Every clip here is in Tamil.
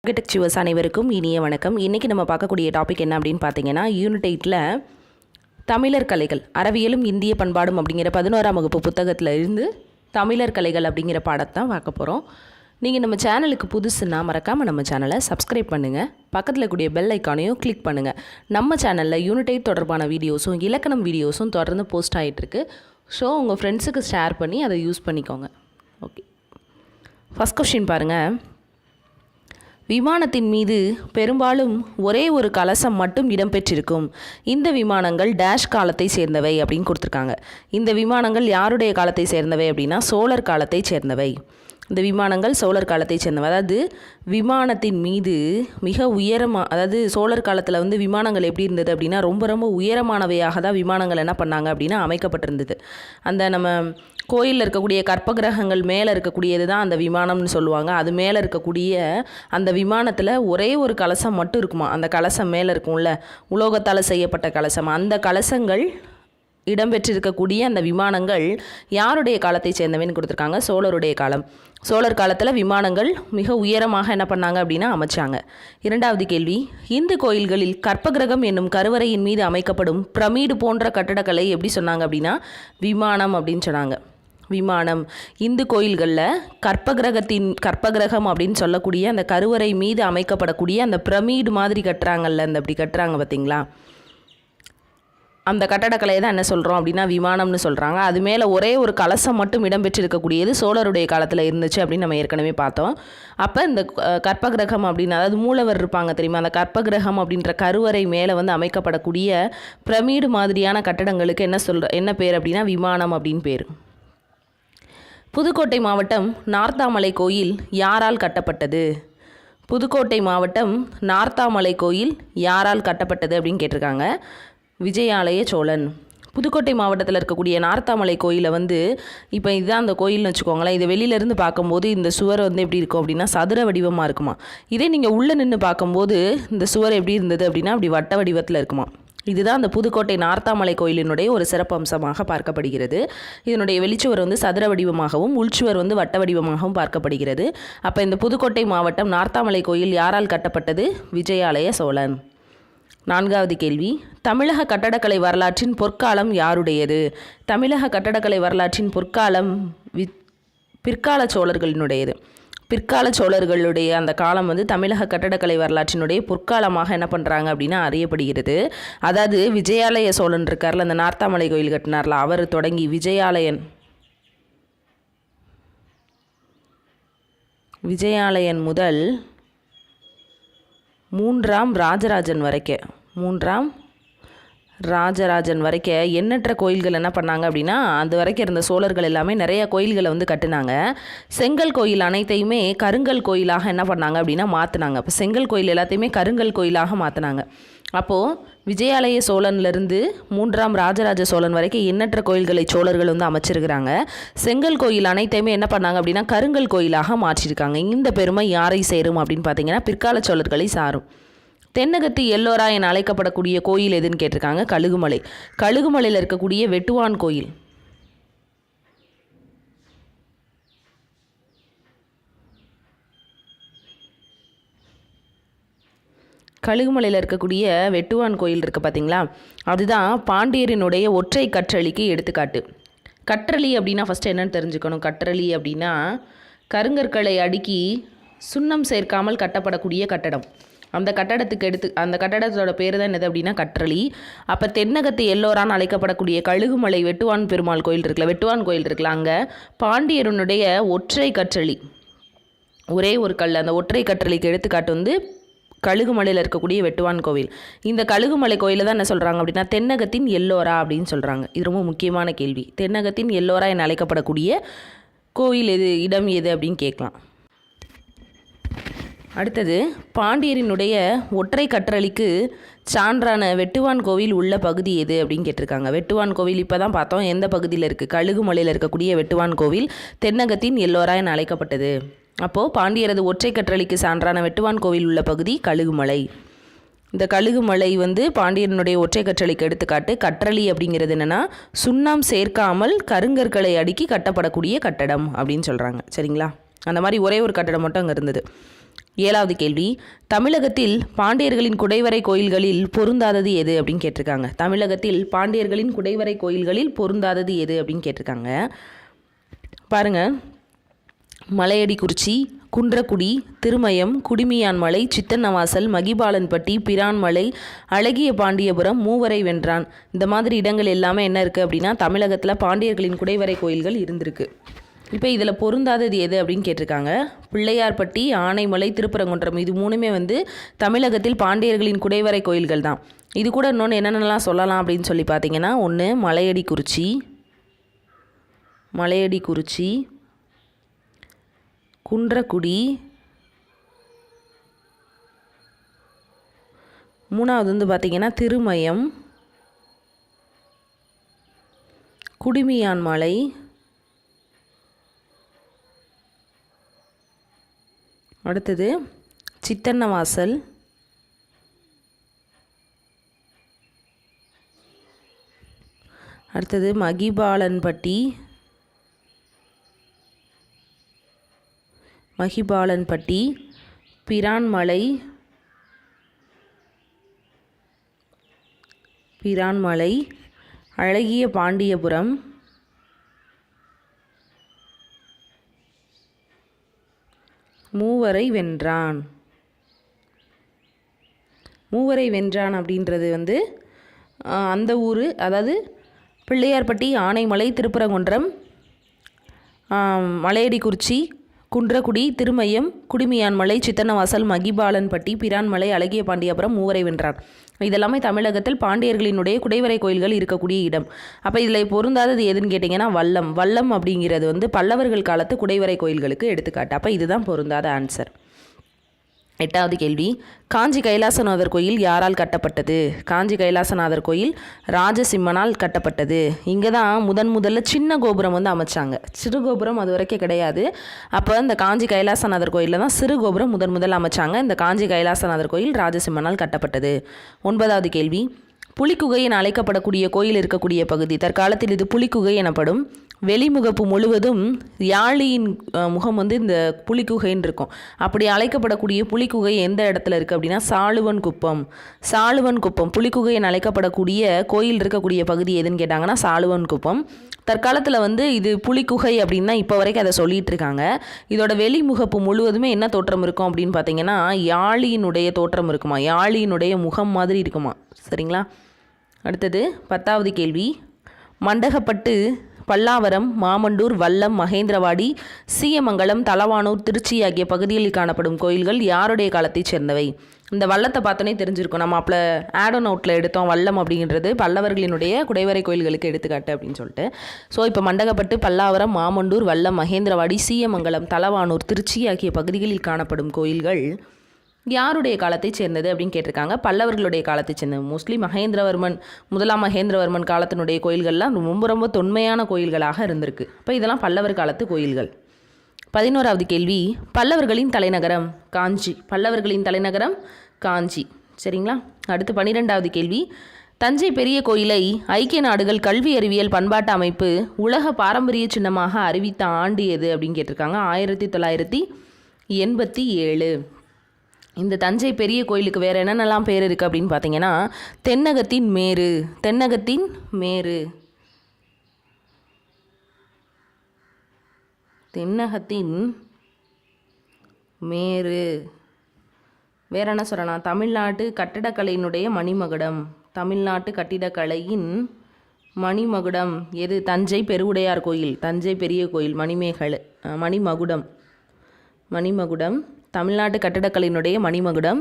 டெக்சுவர்ஸ் அனைவருக்கும் இனிய வணக்கம். இன்றைக்கி நம்ம பார்க்கக்கூடிய டாபிக் என்ன அப்படின்னு பார்த்தீங்கன்னா, யூனிட் 8ல் தமிழர் கலைகள் அறிவியலும் இந்திய பண்பாடும் அப்படிங்கிற 11ஆம் வகுப்பு புத்தகத்தில் இருந்து தமிழர் கலைகள் அப்படிங்கிற பாடத்தை தான் பார்க்க போகிறோம். நீங்கள் நம்ம சேனலுக்கு புதுசுன்னா மறக்காமல் நம்ம சேனலை சப்ஸ்கிரைப் பண்ணுங்கள். பக்கத்தில் கூடிய பெல் ஐக்கானையும் கிளிக் பண்ணுங்கள். நம்ம சேனலில் யூனிட் 8 தொடர்பான வீடியோஸும் இலக்கணம் வீடியோஸும் தொடர்ந்து போஸ்ட் ஆகிட்டுருக்கு. ஸோ உங்கள் ஃப்ரெண்ட்ஸுக்கு ஷேர் பண்ணி அதை யூஸ் பண்ணிக்கோங்க. ஓகே, ஃபஸ்ட் கொஸ்டின் பாருங்கள். விமானத்தின் மீது பெரும்பாலும் ஒரே ஒரு கலசம் மட்டும் இடம்பெற்றிருக்கும். இந்த விமானங்கள் டேஷ் காலத்தை சேர்ந்தவை அப்படின்னு கொடுத்துருக்காங்க. இந்த விமானங்கள் யாருடைய காலத்தை சேர்ந்தவை அப்படின்னா சோழர் காலத்தை சேர்ந்தவை. இந்த விமானங்கள் சோழர் காலத்தை சேர்ந்தவை. அதாவது விமானத்தின் மீது மிக உயரமாக, அதாவது சோழர் காலத்தில் விமானங்கள் எப்படி இருந்தது அப்படின்னா ரொம்ப ரொம்ப உயரமானவையாக தான் விமானங்கள் என்ன பண்ணாங்க அப்படின்னா அமைக்கப்பட்டிருந்தது. அந்த நம்ம கோயிலில் இருக்கக்கூடிய கற்பகிரகங்கள் மேலே இருக்கக்கூடியது தான் அந்த விமானம்னு சொல்லுவாங்க. அது மேலே இருக்கக்கூடிய அந்த விமானத்தில் ஒரே ஒரு கலசம் மட்டும் இருக்குமா. அந்த கலசம் மேலே இருக்கும்ல, உலோகத்தால் செய்யப்பட்ட கலசம். அந்த கலசங்கள் இடம்பெற்றிருக்கக்கூடிய அந்த விமானங்கள் யாருடைய காலத்தை சேர்ந்தவைன்னு கொடுத்துருக்காங்க? சோழருடைய காலம். சோழர் காலத்தில் விமானங்கள் மிக உயரமாக என்ன பண்ணாங்க அப்படின்னா அமைச்சாங்க. இரண்டாவது கேள்வி, இந்து கோயில்களில் கற்பகிரகம் என்னும் கருவறையின் மீது அமைக்கப்படும் பிரமிடு போன்ற கட்டடக்கலை எப்படி சொன்னாங்க அப்படின்னா விமானம் அப்படின்னு சொன்னாங்க. விமானம். இந்து கோயில்களில் கற்பகிரகம் அப்படின்னு சொல்லக்கூடிய அந்த கருவறை மீது அமைக்கப்படக்கூடிய அந்த பிரமிடு மாதிரி கட்டுறாங்கல்ல, அந்த அப்படி கட்டுறாங்க பார்த்தீங்களா, அந்த கட்டடக்கலையை தான் என்ன சொல்கிறோம் அப்படின்னா விமானம்னு சொல்கிறாங்க. அது மேலே ஒரே ஒரு கலசம் மட்டும் இடம்பெற்றிருக்கக்கூடியது சோழருடைய காலத்தில் இருந்துச்சு அப்படின்னு நம்ம ஏற்கனவே பார்த்தோம். அப்போ இந்த கற்பகிரகம் அப்படின்னு, அதாவது மூலவர் இருப்பாங்க தெரியுமா, அந்த கற்பகிரகம் அப்படின்ற கருவறை மேலே அமைக்கப்படக்கூடிய பிரமிடு மாதிரியான கட்டடங்களுக்கு என்ன பேர் அப்படின்னா விமானம் அப்படின்னு பேர். புதுக்கோட்டை மாவட்டம் நார்த்தாமலை கோயில் யாரால் கட்டப்பட்டது? புதுக்கோட்டை மாவட்டம் நார்த்தாமலை கோயில் யாரால் கட்டப்பட்டது அப்படின்னு கேட்டிருக்காங்க. விஜயாலய சோழன். புதுக்கோட்டை மாவட்டத்தில் இருக்கக்கூடிய நார்த்தாமலை கோயிலை இப்போ இதுதான் அந்த கோயில்னு வச்சுக்கோங்களேன். இது வெளியிலேருந்து பார்க்கும்போது இந்த சுவர் எப்படி இருக்கும் அப்படின்னா சதுர வடிவமாக இருக்குமா. இதே நீங்கள் உள்ளே நின்று பார்க்கும்போது இந்த சுவர் எப்படி இருந்தது அப்படின்னா அப்படி வட்ட வடிவத்தில் இருக்குமா. இதுதான் அந்த புதுக்கோட்டை நார்த்தாமலை கோயிலினுடைய ஒரு சிறப்பு அம்சமாக பார்க்கப்படுகிறது. இதனுடைய வெளிச்சுவர் சதுர வடிவமாகவும் உள்சுவர் வட்ட வடிவமாகவும் பார்க்கப்படுகிறது. அப்போ இந்த புதுக்கோட்டை மாவட்டம் நார்த்தாமலை கோயில் யாரால் கட்டப்பட்டது? விஜயாலய சோழன். நான்காவது கேள்வி, தமிழக கட்டடக்கலை வரலாற்றின் பொற்காலம் யாருடையது? தமிழக கட்டடக்கலை வரலாற்றின் பொற்காலம் பிற்கால சோழர்களினுடையது. பிற்கால சோழர்களுடைய அந்த காலம் தமிழக கட்டடக்கலை வரலாற்றினுடைய பொற்காலமாக என்ன பண்ணுறாங்க அப்படின்னா அறியப்படுகிறது. அதாவது விஜயாலய சோழன் இருக்கார்ல, அந்த நார்த்தாமலை கோயில் கட்டினார்ல, அவர் தொடங்கி விஜயாலயன் முதல் 3ஆம் ராஜராஜன் வரைக்கும் எண்ணற்ற கோயில்கள் என்ன பண்ணாங்க அப்படின்னா அது வரைக்கும் இருந்த சோழர்கள் எல்லாமே நிறைய கோயில்களை கட்டினாங்க. செங்கல் கோயில் அனைத்தையுமே கருங்கல் கோயிலாக என்ன பண்ணாங்க அப்படின்னா மாற்றினாங்க. இப்போ செங்கல் கோயில் எல்லாத்தையுமே கருங்கல் கோயிலாக மாற்றினாங்க. அப்போது விஜயாலய சோழன்லேருந்து 3ஆம் ராஜராஜ சோழன் வரைக்கும் எண்ணற்ற கோயில்களை சோழர்கள் அமைச்சிருக்கிறாங்க. செங்கல் கோயில் அனைத்தையுமே என்ன பண்ணாங்க அப்படின்னா கருங்கல் கோயிலாக மாற்றிருக்காங்க. இந்த பெருமை யாரை சேரும் அப்படின்னு பார்த்தீங்கன்னா பிற்கால சோழர்களை சாரும். தென்னகத்து எல்லோரா என அழைக்கப்படக்கூடிய கோயில் எதுன்னு கேட்டிருக்காங்க. கழுகுமலை. கழுகுமலையில் இருக்கக்கூடிய வெட்டுவான் கோயில். கழுகுமலையில் இருக்கக்கூடிய வெட்டுவான் கோயில் இருக்குது பார்த்தீங்களா, அதுதான் பாண்டியரினுடைய ஒற்றை கற்றளிக்கு எடுத்துக்காட்டு. கற்றளி அப்படின்னா ஃபஸ்ட்டு என்னன்னு தெரிஞ்சுக்கணும். கற்றளி அப்படின்னா கருங்கற்களை அடுக்கி சுண்ணம் சேர்க்காமல் கட்டப்படக்கூடிய கட்டடம். அந்த கட்டடத்தோட பேர் தான் என்னது அப்படின்னா கற்றளி. அப்போ தென்னகத்து எல்லோரான்னு அழைக்கப்படக்கூடிய கழுகுமலை வெட்டுவான் பெருமாள் கோயில் இருக்குல்ல, அங்கே பாண்டியருனுடைய ஒற்றை கற்றளி, ஒரே ஒரு கல், அந்த ஒற்றை கற்றளிக்கு எடுத்துக்காட்டு கழுகுமலையில் இருக்கக்கூடிய வெட்டுவான் கோவில். இந்த கழுகுமலை கோயிலை தான் என்ன சொல்கிறாங்க அப்படின்னா தென்னகத்தின் எல்லோரா அப்படின்னு சொல்கிறாங்க. இது ரொம்ப முக்கியமான கேள்வி. தென்னகத்தின் எல்லோரா என அழைக்கப்படக்கூடிய கோயில் எது, இடம் எது அப்படின்னு கேட்கலாம். அடுத்தது, பாண்டியரினுடைய ஒற்றை கற்றளிக்கு சான்றான வெட்டுவான் கோவில் உள்ள பகுதி எது அப்படின்னு கேட்டிருக்காங்க. வெட்டுவான் கோவில் இப்போ தான் பார்த்தோம் எந்த பகுதியில் இருக்குது. கழுகுமலையில் இருக்கக்கூடிய வெட்டுவான் கோவில் தென்னகத்தின் எல்லோரா என அழைக்கப்பட்டது. அப்போது பாண்டியரது ஒற்றை கற்றளிக்கு சான்றான வெட்டுவான் கோவில் உள்ள பகுதி கழுகுமலை. இந்த கழுகுமலை பாண்டியனுடைய ஒற்றை கற்றளிக்கு எடுத்துக்காட்டு. கற்றளி அப்படிங்கிறது என்னென்னா சுண்ணம் சேர்க்காமல் கருங்கற்களை அடுக்கி கட்டப்படக்கூடிய கட்டடம் அப்படின்னு சொல்கிறாங்க. சரிங்களா, அந்த மாதிரி ஒரே ஒரு கட்டடம் மட்டும் அங்கே இருந்தது. 7வது கேள்வி, தமிழகத்தில் பாண்டியர்களின் குடைவரை கோயில்களில் பொருந்தாதது எது அப்படின்னு கேட்டிருக்காங்க. தமிழகத்தில் பாண்டியர்களின் குடைவரை கோயில்களில் பொருந்தாதது எது அப்படின்னு கேட்டிருக்காங்க. பாருங்கள், மலையடிக்குறிச்சி, குன்றக்குடி, திருமயம், குடிமியான்மலை, சித்தன்னவாசல், மகிபாலன்பட்டி, பிரான்மலை, அழகிய பாண்டியபுரம், மூவரை வென்றான், இந்த மாதிரி இடங்கள் எல்லாமே என்ன இருக்குது அப்படின்னா தமிழகத்தில் பாண்டியர்களின் குடைவரை கோயில்கள் இருந்திருக்கு. இப்போ இதில் பொருந்தாதது எது அப்படின்னு கேட்டிருக்காங்க. பிள்ளையார்பட்டி, ஆனைமலை, திருப்பரங்குன்றம், இது மூணுமே வந்து தமிழகத்தில் பாண்டியர்களின் குடைவரை கோயில்கள் தான். இது கூட இன்னொன்று என்னென்னலாம் சொல்லலாம் அப்படின்னு சொல்லி பார்த்தீங்கன்னா, ஒன்று மலையடிக்குறிச்சி, குன்றக்குடி, 3வது வந்து பார்த்திங்கன்னா திருமயம், குடிமியான்மலை, அடுத்தது சித்தன்னவாசல், அடுத்தது மகிபாலன்பட்டி, பிரான்மலை, அழகிய பாண்டியபுரம், மூவரை வென்றான் அப்படின்றது வந்து அந்த ஊர், அதாவது பிள்ளையார்பட்டி, ஆனைமலை, திருப்பரங்குன்றம், மலையடிக்குறிச்சி, குன்றக்குடி, திருமயம், குடிமியான்மலை, சித்தன்னவாசல், மகிபாலன்பட்டி, பிரான்மலை, அழகிய பாண்டியபுரம், மூவரை வென்றான், இதெல்லாமே தமிழகத்தில் பாண்டியர்களினுடைய குடைவரை கோயில்கள் இருக்கக்கூடிய இடம். அப்போ இதில் பொருந்தாதது எதுன்னு கேட்டிங்கன்னா வல்லம் அப்படிங்கிறது வந்து பல்லவர்கள் காலத்து குடைவரை கோயில்களுக்கு எடுத்துக்காட்டு. அப்போ இதுதான் பொருந்தாத ஆன்சர். 8வது கேள்வி, காஞ்சி கைலாசநாதர் கோயில் யாரால் கட்டப்பட்டது? காஞ்சி கைலாசநாதர் கோயில் ராஜசிம்மனால் கட்டப்பட்டது. இங்கே தான் முதல்ல சின்ன கோபுரம் வந்து அமைச்சாங்க. சிறு கோபுரம் அது வரைக்கும் கிடையாது. அப்போ இந்த காஞ்சி கைலாசநாதர் கோயிலில் தான் சிறு கோபுரம் முதல் அமைச்சாங்க. இந்த காஞ்சி கைலாசநாதர் கோயில் ராஜசிம்மனால் கட்டப்பட்டது. 9வது கேள்வி, புலிக்குகை என அழைக்கப்படக்கூடிய கோயில் இருக்கக்கூடிய பகுதி, தற்காலத்தில் இது புலிக்குகை எனப்படும். வெளிமுகப்பு முழுவதும் யாழியின் முகம் வந்து இந்த புலிக்குகைன்னு இருக்கும். அப்படி அழைக்கப்படக்கூடிய புலிக்குகை எந்த இடத்துல இருக்குது அப்படின்னா சாலுவன் குப்பம் புலிக்குகை என அழைக்கப்படக்கூடிய கோயில் இருக்கக்கூடிய பகுதி எதுன்னு கேட்டாங்கன்னா சாலுவன் குப்பம். தற்காலத்தில் வந்து இது புலிக்குகை அப்படின்னா இப்போ வரைக்கும் அதை சொல்லிகிட்டு இருக்காங்க. இதோட வெளிமுகப்பு முழுவதுமே என்ன தோற்றம் இருக்கும் அப்படின்னு பார்த்தீங்கன்னா யாழியினுடைய தோற்றம் இருக்குமா, யாழியினுடைய முகம் மாதிரி இருக்குமா. சரிங்களா. அடுத்தது 10வது கேள்வி, மண்டகப்பட்டு, பல்லாவரம், மாமண்டூர், வல்லம், மகேந்திரவாடி, சீயமங்கலம், தலவானூர், திருச்சி ஆகிய பகுதிகளில் காணப்படும் கோயில்கள் யாருடைய காலத்தைச் சேர்ந்தவை? இந்த வல்லத்தை பார்த்தோன்னே தெரிஞ்சிருக்கும். நம்ம அப்போ ஆட் ஆன் அவுட்டில் எடுத்தோம். வல்லம் அப்படிங்கிறது பல்லவர்களினுடைய குடைவரை கோயில்களுக்கு எடுத்துக்காட்டு அப்படின்னு சொல்லிட்டு. ஸோ இப்போ மண்டகப்பட்டு, பல்லாவரம், மாமண்டூர், வல்லம், மகேந்திரவாடி, சீயமங்கலம், தலவானூர், திருச்சி ஆகிய பகுதிகளில் காணப்படும் கோயில்கள் யாருடைய காலத்தை சேர்ந்தது அப்படின்னு கேட்டிருக்காங்க. பல்லவர்களுடைய காலத்தை சேர்ந்தது. மோஸ்ட்லி முதலாம் மகேந்திரவர்மன் காலத்தினுடைய கோயில்கள்லாம் ரொம்ப தொன்மையான கோயில்களாக இருந்திருக்கு. இப்போ இதெல்லாம் பல்லவர் காலத்து கோயில்கள். 11வது கேள்வி, பல்லவர்களின் தலைநகரம் காஞ்சி. சரிங்களா. அடுத்து 12வது கேள்வி, தஞ்சை பெரிய கோயிலை ஐக்கிய நாடுகள் கல்வி அறிவியல் பண்பாட்டு அமைப்பு உலக பாரம்பரிய சின்னமாக அறிவித்த ஆண்டு எது அப்படின்னு கேட்டிருக்காங்க. 1987. இந்த தஞ்சை பெரிய கோயிலுக்கு வேறு என்னென்னலாம் பேர் இருக்குது அப்படின்னு பார்த்தீங்கன்னா தென்னகத்தின் மேரு. வேறு என்ன சொல்லலாம், தமிழ்நாட்டு கட்டிடக்கலையினுடைய மணிமகுடம் எது? தஞ்சை பெருவுடையார் கோயில், தஞ்சை பெரிய கோயில், மணிமகுடம், தமிழ்நாட்டு கட்டடக்கலையினுடைய மணிமகுடம்,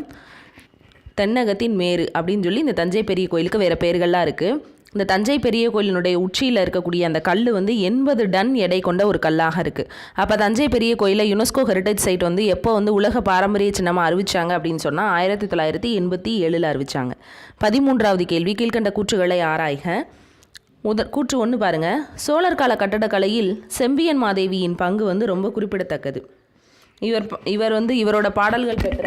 தென்னகத்தின் மேரு அப்படின்னு சொல்லி இந்த தஞ்சை பெரிய கோயிலுக்கு வேறு பெயர்கள்லாம் இருக்குது. இந்த தஞ்சை பெரிய கோயிலினுடைய உச்சியில் இருக்கக்கூடிய அந்த கல் வந்து 80 டன் எடை கொண்ட ஒரு கல்லாக இருக்குது. அப்போ தஞ்சை பெரிய கோயிலை யுனெஸ்கோ ஹெரிட்டேஜ் சைட் வந்து எப்போ வந்து உலக பாரம்பரிய சின்னமாக அறிவிச்சாங்க அப்படின்னு சொன்னால் 1987 அறிவித்தாங்க. 13வது கேள்வி, கீழ்கண்ட கூற்றுகளை ஆராய்க. கூற்று 1 பாருங்கள். சோழர் கால கட்டடக்கலையில் செம்பியன் மாதேவியின் பங்கு வந்து ரொம்ப குறிப்பிடத்தக்கது. இவர் வந்து இவரோட பாடல்கள் பெற்ற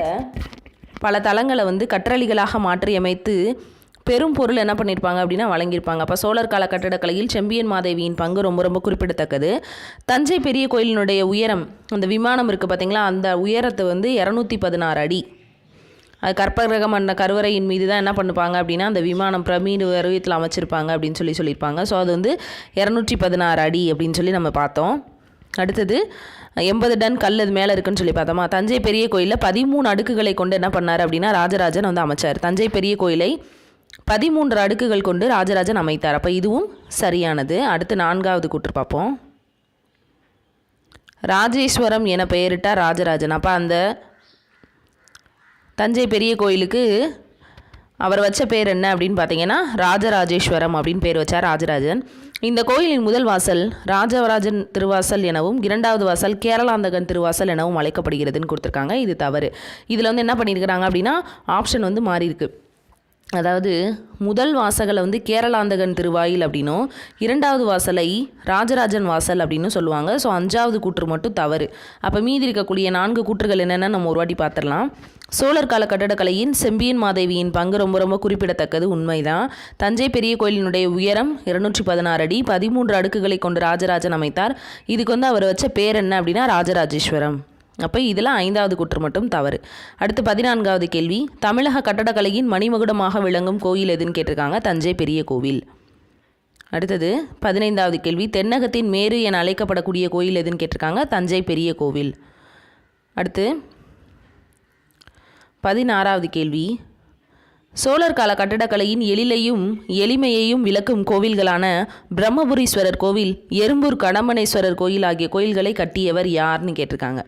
பல தலங்களை வந்து கற்றளிகளாக மாற்றியமைத்து பெரும் பொருள் என்ன பண்ணியிருப்பாங்க அப்படின்னா வழங்கியிருப்பாங்க. அப்போ சோழர் கால கட்டடக்கலையில் செம்பியன் மாதேவியின் பங்கு ரொம்ப ரொம்ப குறிப்பிடத்தக்கது. தஞ்சை பெரிய கோயிலினுடைய உயரம், அந்த விமானம் இருக்குது பார்த்தீங்களா, அந்த உயரத்தை வந்து 216 அடி. அது கற்பகிரக மன்ன கருவறையின் மீது தான் என்ன பண்ணுவாங்க அப்படின்னா அந்த விமானம் பிரமீடு வடிவத்தில் அமைச்சிருப்பாங்க அப்படின்னு சொல்லியிருப்பாங்க. ஸோ அது வந்து 216 அடி அப்படின்னு சொல்லி நம்ம பார்த்தோம். அடுத்தது 80 டன் கல் அது மேலே இருக்குன்னு சொல்லி பார்த்தோமா. தஞ்சை பெரிய கோயிலில் 13 அடுக்குகளை கொண்டு என்ன பண்ணார் அப்படின்னா ராஜராஜன் வந்து அமைச்சார். தஞ்சை பெரிய கோயிலை 13 அடுக்குகள் கொண்டு ராஜராஜன் அமைத்தார். அப்போ இதுவும் சரியானது. அடுத்து 4வது கூற்று பார்ப்போம். ராஜேஸ்வரம் என பெயரிட்டார் ராஜராஜன். அப்போ அந்த தஞ்சை பெரிய கோயிலுக்கு அவர் வச்ச பேர் என்ன அப்படின்னு பார்த்தீங்கன்னா ராஜராஜேஸ்வரம் அப்படின்னு பேர் வச்சார் ராஜராஜன். இந்த கோயிலின் முதல் வாசல் ராஜராஜன் திருவாசல் எனவும் 2வது வாசல் கேரளாந்தகன் திருவாசல் எனவும் அழைக்கப்படுகிறதுன்னு கொடுத்துருக்காங்க. இது தவறு. இதில் வந்து என்ன பண்ணியிருக்கிறாங்க அப்படின்னா ஆப்ஷன் வந்து மாறி இருக்கு. அதாவது முதல் வாசலை வந்து கேரளாந்தகன் திருவாயில் அப்படின்னும் 2வது வாசலை ராஜராஜன் வாசல் அப்படின்னு சொல்லுவாங்க. ஸோ 5வது கூற்று மட்டும் தவறு. அப்போ மீதி இருக்கக்கூடிய 4 கூற்றுகள் என்னென்னு நம்ம ஒரு வாட்டி பார்த்துடலாம். சோழர் கால கட்டடக்கலையின் செம்பியன் மாதேவியின் பங்கு ரொம்ப ரொம்ப குறிப்பிடத்தக்கது, உண்மைதான். தஞ்சை பெரிய கோயிலினுடைய உயரம் 216 அடி, 13 அடுக்குகளை கொண்டு ராஜராஜன் அமைத்தார். இதுக்கு வந்து அவர் வச்ச பேர் என்ன அப்படின்னா ராஜராஜேஸ்வரம். அப்போ இதில் 5வது கூற்று மட்டும் தவறு. அடுத்து 14வது கேள்வி. தமிழக கட்டடக்கலையின் மணிமகுடமாக விளங்கும் கோயில் எதுன்னு கேட்டிருக்காங்க. தஞ்சை பெரிய கோவில். அடுத்தது 15வது கேள்வி. தென்னகத்தின் மேரு என அழைக்கப்படக்கூடிய கோயில் எதுன்னு கேட்டிருக்காங்க. தஞ்சை பெரிய கோவில். அடுத்து 16வது கேள்வி. சோழர் கால கட்டடக்கலையின் எழிலையும் எளிமையையும் விளக்கும் கோவில்களான பிரம்மபுரீஸ்வரர் கோவில், எறும்பூர் கடம்பனேஸ்வரர் கோயில் ஆகிய கோயில்களை கட்டியவர் யார்னு கேட்டிருக்காங்க.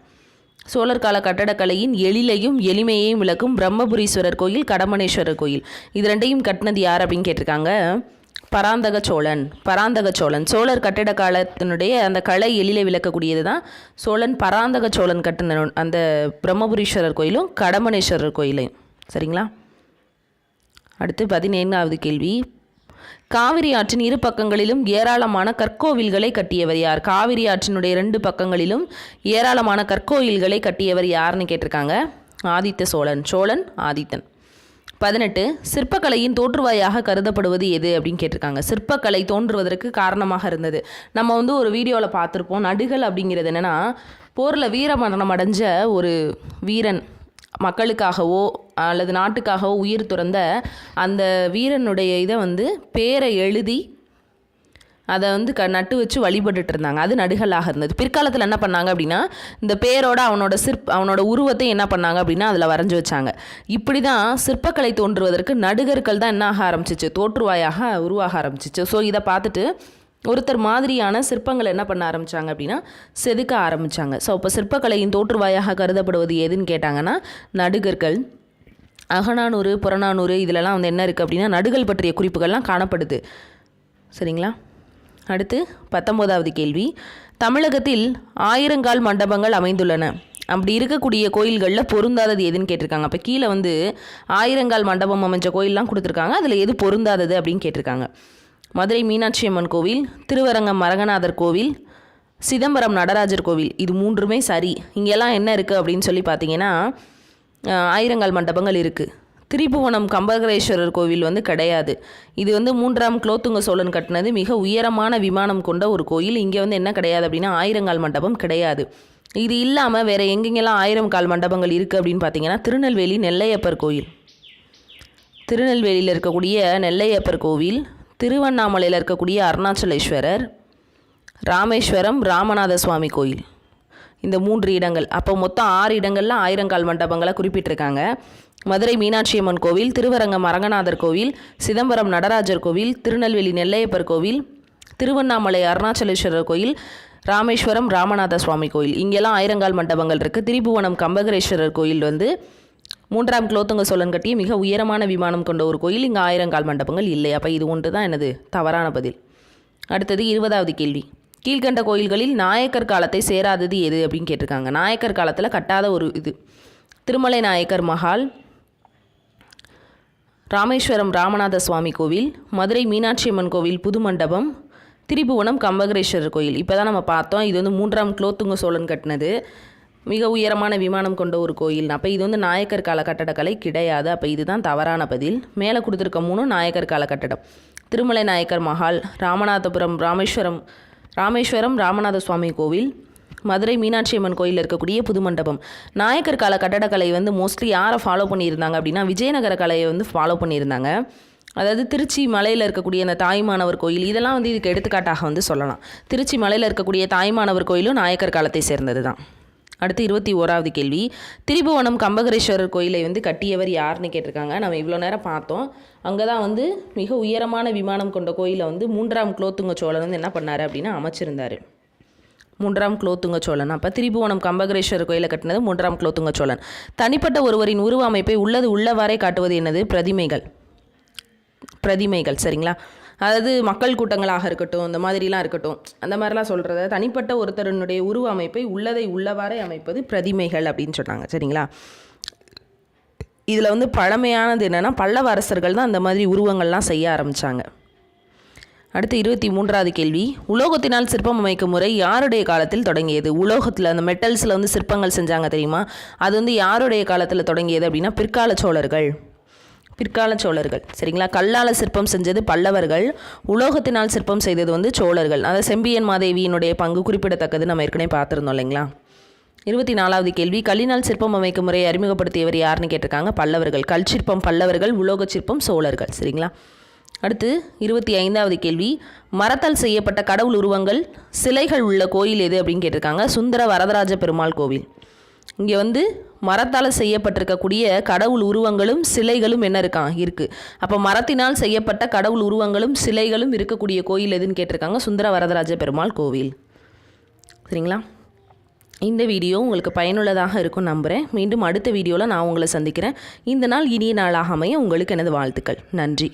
சோழர் கால கட்டடக்கலையின் எழிலையும் எளிமையையும் விளக்கும் பிரம்மபுரீஸ்வரர் கோயில், கடம்பனேஸ்வரர் கோயில், இது ரெண்டையும் கட்டினது யார் அப்படின்னு கேட்டிருக்காங்க. பராந்தக சோழன். சோழர் கட்டிட காலத்தினுடைய அந்த கலை எழிலை விளக்கக்கூடியது தான் சோழன் பராந்தக சோழன் கட்டின அந்த பிரம்மபுரீஸ்வரர் கோயிலும் கடம்பனேஸ்வரர் கோயிலையும். சரிங்களா? அடுத்து 17வது கேள்வி. காவிரி ஆற்றின் இரு பக்கங்களிலும் ஏராளமான கற்கோவில்களை கட்டியவர் யார்? காவிரி ஆற்றினுடைய 2 பக்கங்களிலும் ஏராளமான கற்கோவில்களை கட்டியவர் யாருன்னு கேட்டிருக்காங்க. ஆதித்த சோழன் ஆதித்தன். 18. சிற்பக்கலையின் தோற்றுவாயாக கருதப்படுவது எது அப்படின்னு கேட்டிருக்காங்க. சிற்பக்கலை தோன்றுவதற்கு காரணமாக இருந்தது நம்ம வந்து ஒரு வீடியோவில் பார்த்துருப்போம். நடுகள் அப்படிங்கிறது என்னென்னா போரில் வீரமரணம் அடைஞ்ச ஒரு வீரன் மக்களுக்காகவோ அல்லது நாட்டுக்காகவோ உயிர் துறந்த அந்த வீரனுடைய இதை வந்து பேரை எழுதி அதை வந்து நட்டு வச்சு வழிபட்டுட்டு இருந்தாங்க. அது நடுகளாக இருந்தது. பிற்காலத்தில் என்ன பண்ணாங்க அப்படின்னா இந்த பேரோட அவனோட உருவத்தை என்ன பண்ணாங்க அப்படின்னா அதில் வரைஞ்சி வச்சாங்க. இப்படி தான் சிற்பக்கலை தோன்றுவதற்கு நடுகர்கள் தான் என்ன ஆக ஆரம்பிச்சிச்சு, தோற்றுவாயாக உருவாக ஆரம்பிச்சிச்சு. ஸோ இதை பார்த்துட்டு ஒருத்தர் மாதிரியான சிற்பங்களை என்ன பண்ண ஆரம்பித்தாங்க அப்படின்னா செதுக்க ஆரம்பித்தாங்க. ஸோ இப்போ சிற்பக்கலையின் தோற்றுவாயாக கருதப்படுவது எதுன்னு கேட்டாங்கன்னா நடுகர்கள். அகநானூறு புறநானூறு இதிலலாம் வந்து என்ன இருக்குது அப்படின்னா நடுகள் பற்றிய குறிப்புகள்லாம் காணப்படுது. சரிங்களா? அடுத்து 19வது கேள்வி. தமிழகத்தில் 1000 மண்டபங்கள் அமைந்துள்ளன. அப்படி இருக்கக்கூடிய கோயில்களில் பொருந்தாதது எதுன்னு கேட்டிருக்காங்க. அப்போ கீழே வந்து 1000 மண்டபம் அமைஞ்ச கோயிலெலாம் கொடுத்துருக்காங்க. அதில் எது பொருந்தாதது அப்படின்னு கேட்டிருக்காங்க. மதுரை மீனாட்சி அம்மன் கோவில், திருவரங்கம் அரங்கநாதர் கோவில், சிதம்பரம் நடராஜர் கோவில், இது 3மே சரி. இங்கெல்லாம் என்ன இருக்குது அப்படின்னு சொல்லி பார்த்தீங்கன்னா 1000 மண்டபங்கள் இருக்குது. திரிபுவனம் கம்பகரேஸ்வரர் கோவில் வந்து கிடையாது. இது வந்து 3ஆம் குலோத்துங்க சோழன் கட்டினது. மிக உயரமான விமானம் கொண்ட ஒரு கோயில். இங்கே வந்து என்ன கிடையாது அப்படின்னா 1000 மண்டபம் கிடையாது. இது இல்லாமல் வேறு எங்கெங்கெல்லாம் 1000 மண்டபங்கள் இருக்குது அப்படின்னு பார்த்தீங்கன்னா திருநெல்வேலி நெல்லையப்பர் கோயில், திருநெல்வேலியில் இருக்கக்கூடிய நெல்லையப்பர் கோவில், திருவண்ணாமலையில் இருக்கக்கூடிய அருணாச்சலேஸ்வரர், ராமேஸ்வரம் ராமநாத சுவாமி கோயில், இந்த 3 இடங்கள். அப்போ மொத்தம் 6 இடங்களில் 1000 மண்டபங்களை குறிப்பிட்டிருக்காங்க. மதுரை மீனாட்சி அம்மன் கோவில், திருவரங்கம் அரங்கநாதர் கோவில், சிதம்பரம் நடராஜர் கோவில், திருநெல்வேலி நெல்லையப்பர் கோவில், திருவண்ணாமலை அருணாச்சலேஸ்வரர் கோயில், ராமேஸ்வரம் ராமநாத சுவாமி கோயில், இங்கெல்லாம் 1000 மண்டபங்கள் இருக்குது. திரிபுவனம் கம்பகரேஸ்வரர் கோயில் வந்து 3ஆம் குலோத்துங்க சோழன் கட்டிய மிக உயரமான விமானம் கொண்ட ஒரு கோயில். இங்கே 1000 மண்டபங்கள் இல்லை. அப்போ இது ஒன்று தான் எனது தவறான பதில். அடுத்தது 20வது கேள்வி. கீழ்கண்ட கோயில்களில் நாயக்கர் காலத்தை சேராதது எது அப்படின்னு கேட்டிருக்காங்க. நாயக்கர் காலத்தில் கட்டாத ஒரு இது திருமலை நாயக்கர் மஹால், ராமேஸ்வரம் ராமநாத சுவாமி கோவில், மதுரை மீனாட்சி அம்மன் கோவில் புது மண்டபம், திரிபுவனம் கம்பகரேஸ்வரர் கோயில். இப்போ தான் நம்ம பார்த்தோம் இது வந்து 3ஆம் குலோத்துங்க சோழன் கட்டினது. மிக உயரமான விமானம் கொண்ட ஒரு கோயில். அப்போ இது வந்து நாயக்கர் கால கட்டடக்கலை கிடையாது. அப்போ இதுதான் தவறான பதில். மேலே கொடுத்துருக்க 3 நாயக்கர் கால கட்டடம். திருமலை நாயக்கர் மஹால், ராமநாதபுரம் ராமேஸ்வரம் ராமநாத சுவாமி கோவில், மதுரை மீனாட்சி அம்மன் கோயிலில் இருக்கக்கூடிய புது மண்டபம். நாயக்கர் கால கட்டடக்கலை வந்து மோஸ்ட்லி யாரை ஃபாலோ பண்ணியிருந்தாங்க அப்படின்னா விஜயநகர கலையை வந்து ஃபாலோ பண்ணியிருந்தாங்க. அதாவது திருச்சி மலையில் இருக்கக்கூடிய அந்த தாய்மானவர் கோயில் இதெல்லாம் வந்து இதுக்கு எடுத்துக்காட்டாக வந்து சொல்லலாம். திருச்சி மலையில் இருக்கக்கூடிய தாய்மானவர் கோயிலும் நாயக்கர் காலத்தை சேர்ந்தது தான். அடுத்து 21வது கேள்வி. திரிபுவனம் கம்பகரேஸ்வரர் கோயிலை வந்து கட்டியவர் யாருன்னு கேட்டிருக்காங்க. நம்ம இவ்வளோ நேரம் பார்த்தோம். அங்கே தான் வந்து மிக உயரமான விமானம் கொண்ட கோயிலை வந்து 3ஆம் குலோத்துங்க சோழன் வந்து என்ன பண்ணார் அப்படின்னா அமைச்சிருந்தார். 3ஆம் குலோத்துங்க சோழன். அப்போ திரிபுவனம் கம்பகரேஸ்வரர் கோயிலை கட்டினது 3ஆம் குலோத்துங்க சோழன். தனிப்பட்ட ஒருவரின் உருவ அமைப்பை உள்ளவாறே காட்டுவது என்னது? பிரதிமைகள். சரிங்களா? அதாவது மக்கள் கூட்டங்களாக இருக்கட்டும், இந்த மாதிரிலாம் இருக்கட்டும், அந்த மாதிரிலாம் சொல்கிறத தனிப்பட்ட ஒருத்தருனுடைய உருவ அமைப்பை உள்ளவாறே அமைப்பது பிரதிமைகள் அப்படின்னு சொன்னாங்க. சரிங்களா? இதில் வந்து பழமையானது என்னென்னா பல்லவ அரசர்கள் தான் அந்த மாதிரி உருவங்கள்லாம் செய்ய ஆரம்பித்தாங்க. அடுத்து 23வது கேள்வி. உலோகத்தினால் சிற்பம் அமைக்கும் முறை யாருடைய காலத்தில் தொடங்கியது? உலோகத்தில் அந்த மெட்டல்ஸில் வந்து சிற்பங்கள் செஞ்சாங்க தெரியுமா? அது வந்து யாருடைய காலத்தில் தொடங்கியது அப்படின்னா பிற்கால சோழர்கள். சரிங்களா? கல்லால் சிற்பம் செஞ்சது பல்லவர்கள், உலோகத்தினால் சிற்பம் செய்தது வந்து சோழர்கள். அதாவது செம்பியன் மாதேவியினுடைய பங்கு குறிப்பிடத்தக்கது. நம்ம ஏற்கனவே பார்த்துருந்தோம் இல்லைங்களா? 24வது கேள்வி. கல்லினால் சிற்பம் அமைக்கும் முறையை அறிமுகப்படுத்தியவர் யாருன்னு கேட்டிருக்காங்க. பல்லவர்கள். கல் சிற்பம் பல்லவர்கள், உலோக சிற்பம் சோழர்கள். சரிங்களா? அடுத்து 25வது கேள்வி. மரத்தால் செய்யப்பட்ட கடவுள் உருவங்கள் சிலைகள் உள்ள கோயில் எது அப்படின்னு கேட்டிருக்காங்க. சுந்தர வரதராஜ பெருமாள் கோவில். இங்கே வந்து மரத்தால் செய்யப்பட்டிருக்கக்கூடிய கடவுள் உருவங்களும் சிலைகளும் என்ன இருக்குது. அப்போ மரத்தினால் செய்யப்பட்ட கடவுள் உருவங்களும் சிலைகளும் இருக்கக்கூடிய கோயில் எதுன்னு கேட்டிருக்காங்க. சுந்தர வரதராஜ பெருமாள் கோவில். சரிங்களா? இந்த வீடியோ உங்களுக்கு பயனுள்ளதாக இருக்கும் நம்புகிறேன். மீண்டும் அடுத்த வீடியோவில் நான் உங்களை சந்திக்கிறேன். இந்த நாள் இனிய நாளாக அமைய உங்களுக்கு எனது வாழ்த்துக்கள். நன்றி.